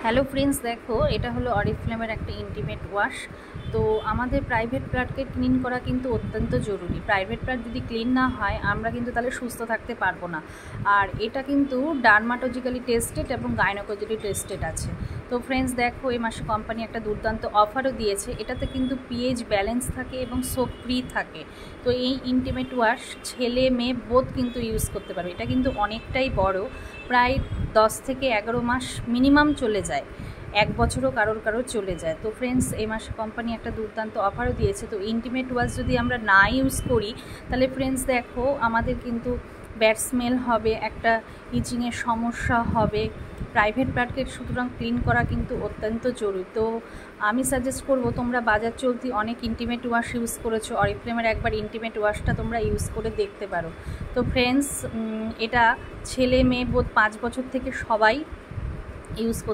Hello friends, দেখো এটা হলো অরিফ্লেমের একটা ইন্টিমেট ওয়াশ। তো আমাদের প্রাইভেট পার্টকে ক্লিন করা কিন্তু অত্যন্ত জরুরি। প্রাইভেট পার্ট যদি ক্লিন না হয় আমরা কিন্তু তাহলে সুস্থ থাকতে পারবো না। আর এটা কিন্তু ডার্মাটোলজিক্যালি টেস্টেড এবং গাইনোকোলজিক্যালি টেস্টেড আছে। তো ফ্রেন্ডস দেখো, এই মাসে কোম্পানি একটা দুর্দান্ত অফারও দিয়েছে। এটাতে কিন্তু পিএইচ ব্যালেন্স থাকে এবং সোপ ফ্রি থাকে। তো এই ইন্টিমেট ওয়াশ ছেলে মেয়ে বোধ কিন্তু ইউজ করতে পারবে। এটা কিন্তু অনেকটাই বড়, প্রায় 10 থেকে 11 মাস মিনিমাম চলে যায়, 1 বছরও কারোর চলে যায়। তো ফ্রেন্ডস, এই মাসে কোম্পানি একটা দুর্দান্ত অফারও দিয়েছে। তো ইন্টিমেট ওয়াশ যদি আমরা না ইউজ করি তাহলে ফ্রেন্ডস দেখো, আমাদের কিন্তু ব্যাড স্মেল হবে, একটা ইচিংয়ের সমস্যা হবে। প্রাইভেট পার্টকে সুতরাং ক্লিন করা কিন্তু অত্যন্ত জরুরি। তো আমি সাজেস্ট করব, তোমরা বাজার চলতি অনেক ইন্টিমেট ওয়াশ ইউজ করেছো, অরিফ্লেমের একবার ইন্টিমেট ওয়াশটা তোমরা ইউজ করে দেখতে পারো। তো ফ্রেন্ডস, এটা ছেলে মেয়ে বোধ 5 বছর থেকে সবাই ইউজ করতে